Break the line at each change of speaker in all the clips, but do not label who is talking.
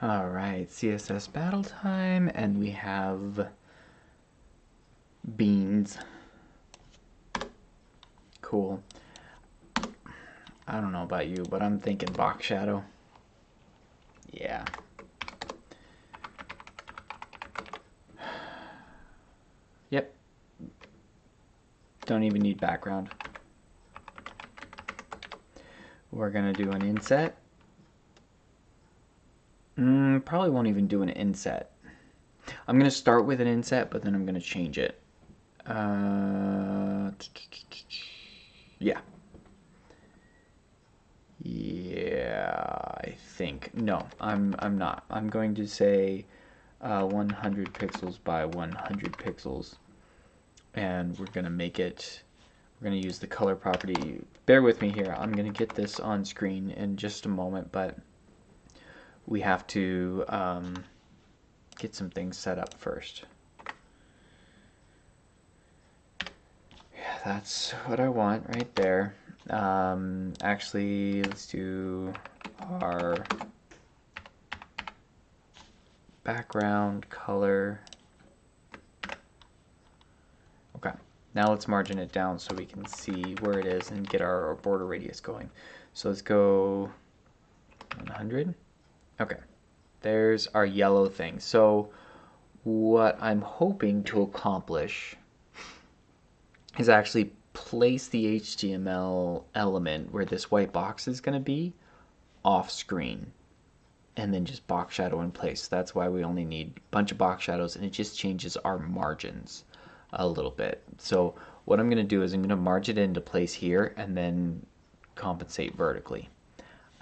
All right, CSS battle time, and we have beans. Cool. I don't know about you, but I'm thinking box shadow. Yeah. Yep. Don't even need background. We're gonna do an inset. Probably won't even do an inset. I'm gonna start with an inset, but then I'm gonna change it. Yeah. Yeah, I think. No, I'm not. I'm going to say 100 pixels by 100 pixels, and we're gonna make it. We're gonna use the color property. Bear with me here. I'm gonna get this on screen in just a moment, but we have to get some things set up first. Yeah, that's what I want right there. Actually, let's do our background color. Okay, now let's margin it down so we can see where it is and get our border radius going. So let's go 100. Okay, there's our yellow thing. So what I'm hoping to accomplish is actually place the HTML element where this white box is going to be off screen, and then just box shadow in place. That's why we only need a bunch of box shadows, and it just changes our margins a little bit. So what I'm going to do is I'm going to march it into place here and then compensate vertically.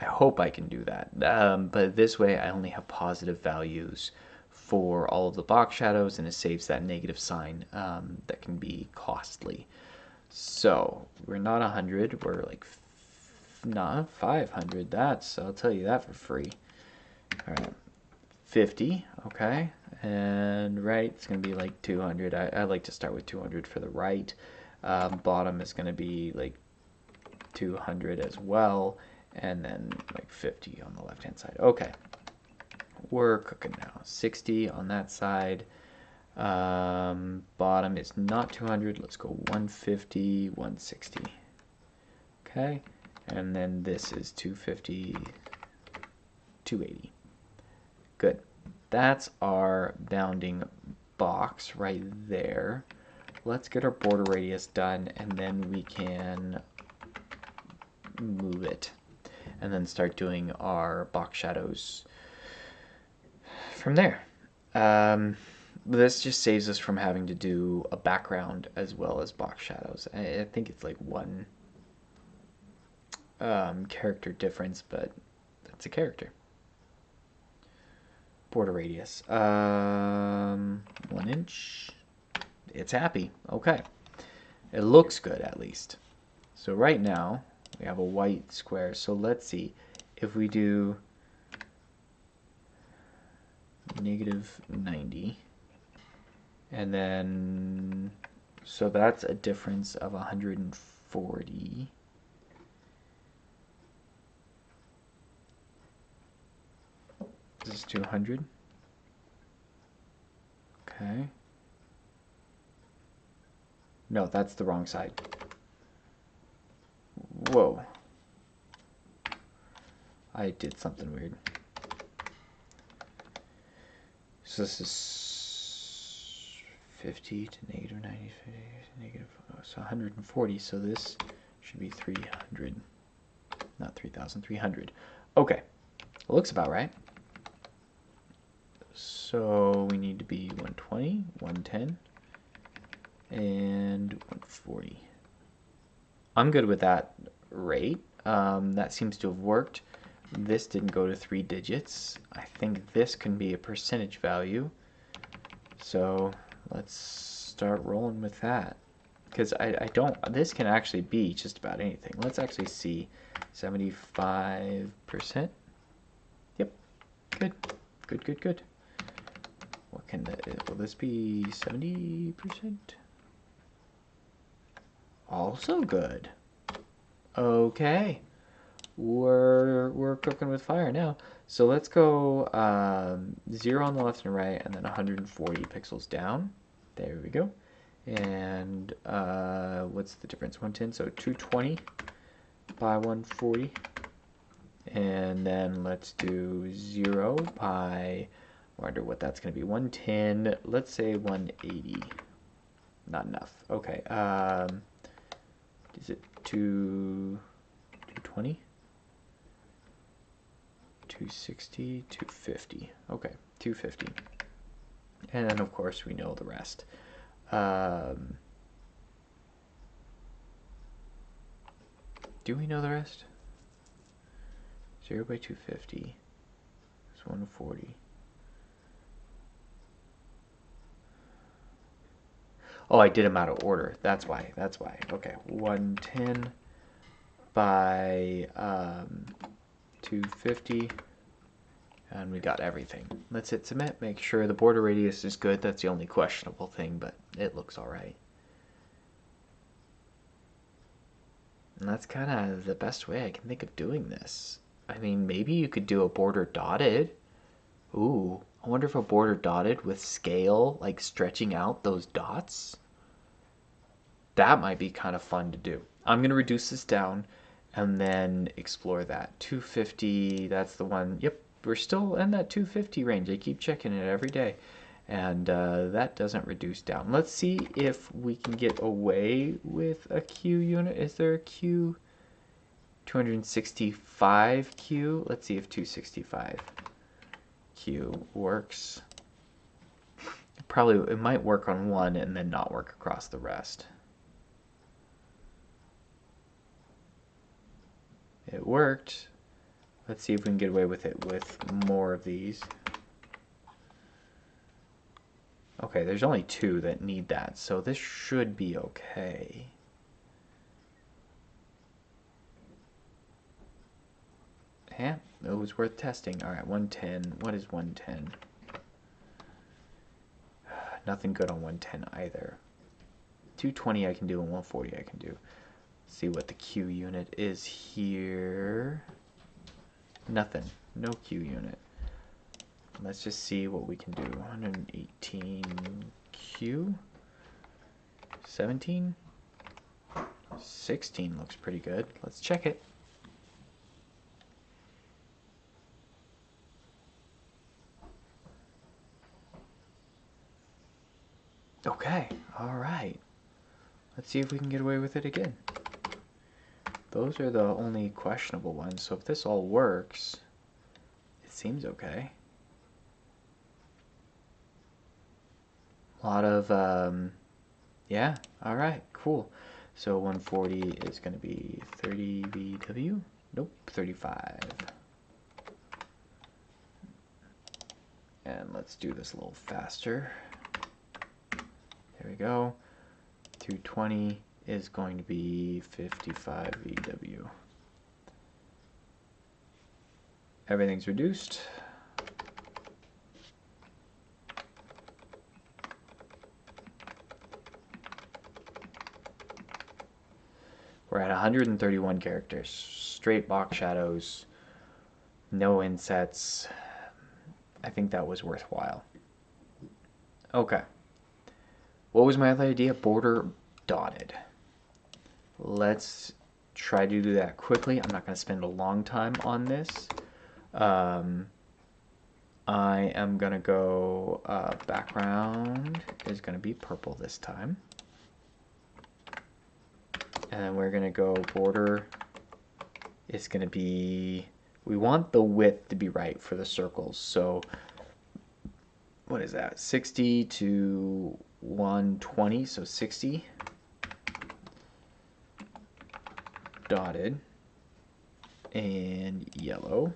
I hope I can do that, but this way I only have positive values for all of the box shadows, and it saves that negative sign that can be costly. So we're not 100, we're like not 500. That's, I'll tell you that for free. All right, 50, okay, and right, it's gonna be like 200. I like to start with 200 for the right. Bottom is gonna be like 200 as well, and then like 50 on the left hand side. Okay, we're cooking now. 60 on that side. Bottom is not 200. Let's go 150, 160. Okay, and then this is 250, 280. Good. That's our bounding box right there. Let's get our border radius done, and then we can move it and then start doing our box shadows from there. This just saves us from having to do a background as well as box shadows. I think it's like one character difference, but that's a character. Border radius, 1 inch. It's happy. Okay, it looks good at least. So right now we have a white square. So let's see if we do -90, and then so that's a difference of 140. This is 200. Okay. No, that's the wrong side. Whoa. I did something weird. So this is 50 to -90, 50 to negative, so 140. So this should be 300, not 3,000, 300. Okay, it looks about right. So we need to be 120, 110, and 140. I'm good with that rate. That seems to have worked. This didn't go to 3 digits. I think this can be a percentage value. So let's start rolling with that. Because I don't, this can actually be just about anything. Let's actually see, 75%. Yep, good, good, good, good. What can that, will this be 70%? Also good. Okay. we're cooking with fire now. So let's go 0 on the left and right, and then 140 pixels down. There we go. And what's the difference? 110, so 220 by 140. And then let's do 0 by, wonder what that's going to be, 110, let's say 180. Not enough. Okay. Is it 220? 260, 250. Okay, 250. And then, of course, we know the rest. Do we know the rest? 0 by 250 is 140. Oh, I did them out of order. That's why. That's why. Okay, 110 by 250. And we got everything. Let's hit submit. Make sure the border radius is good. That's the only questionable thing, but it looks all right. And that's kind of the best way I can think of doing this. I mean, maybe you could do a border dotted. Ooh, I wonder if a border dotted with scale, like stretching out those dots. That might be kind of fun to do. I'm going to reduce this down and then explore that. 250, that's the one. Yep, we're still in that 250 range. I keep checking it every day. And that doesn't reduce down. Let's see if we can get away with a Q unit. Is there a Q? 265 Q. Let's see if 265 Q works. Probably it might work on one and then not work across the rest. It worked. Let's see if we can get away with it with more of these. Okay, there's only 2 that need that, so this should be okay. Yeah, it was worth testing. All right, 110. What is 110? Nothing good on 110 either. 220 I can do and 140 I can do. Let's see what the Q unit is here. Nothing. No Q unit. Let's just see what we can do. 118 Q. 17. 16 looks pretty good. Let's check it. Okay, all right. Let's see if we can get away with it again. Those are the only questionable ones, so if this all works, it seems okay. A lot of, yeah, all right, cool. So 140 is going to be 30 VW. Nope, 35. And let's do this a little faster. There we go. 220 is going to be 55 VW. Everything's reduced. We're at 131 characters. Straight box shadows, no insets. I think that was worthwhile. Okay. What was my other idea? Border dotted. Let's try to do that quickly. I'm not going to spend a long time on this. I am going to go background is going to be purple this time. And then we're going to go border is going to be, we want the width to be right for the circles. So what is that? 60 to 120, so 60 dotted and yellow.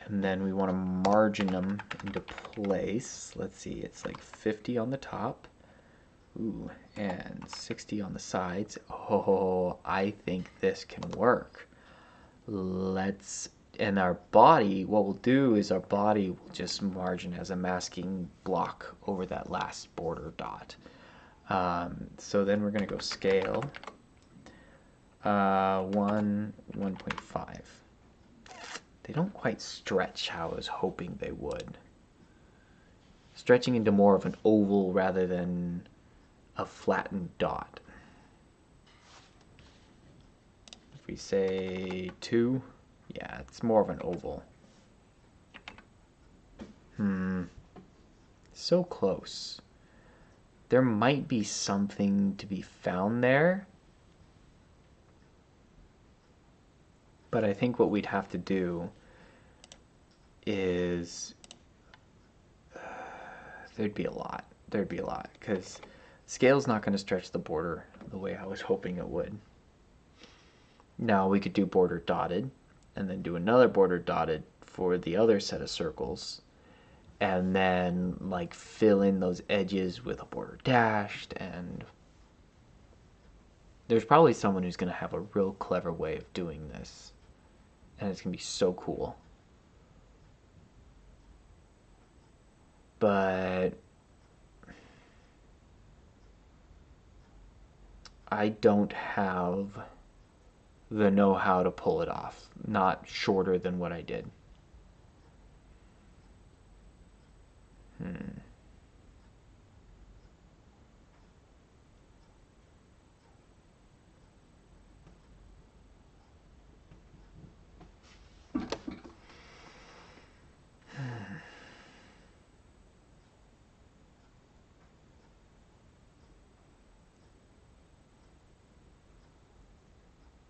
And then we want to margin them into place. Let's see, it's like 50 on the top. Ooh, and 60 on the sides. Oh, I think this can work. And our body, what we'll do is our body will just margin as a masking block over that last border dot. So then we're going to go scale. 1.5. They don't quite stretch how I was hoping they would. Stretching into more of an oval rather than a flattened dot. If we say 2, yeah, it's more of an oval. So close. There might be something to be found there. But I think what we'd have to do is there'd be a lot. There'd be a lot because scale's not going to stretch the border the way I was hoping it would. Now we could do border dotted and then do another border dotted for the other set of circles and then like fill in those edges with a border dashed, and there's probably someone who's going to have a real clever way of doing this, and it's going to be so cool. But I don't have the know-how to pull it off, not shorter than what I did.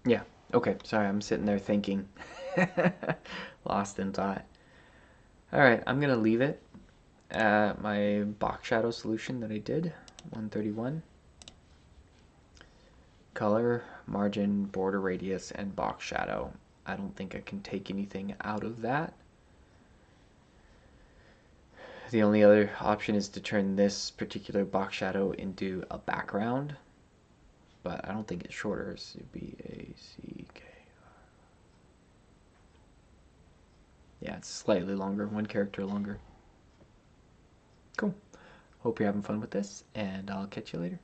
Yeah, okay, sorry, I'm sitting there thinking. Lost in thought. Alright, I'm going to leave it at my box shadow solution that I did, 131. Color, margin, border radius, and box shadow. I don't think I can take anything out of that. The only other option is to turn this particular box shadow into a background, but I don't think it's shorter. It's BACK. Yeah, it's slightly longer, 1 character longer. Cool. Hope you're having fun with this, and I'll catch you later.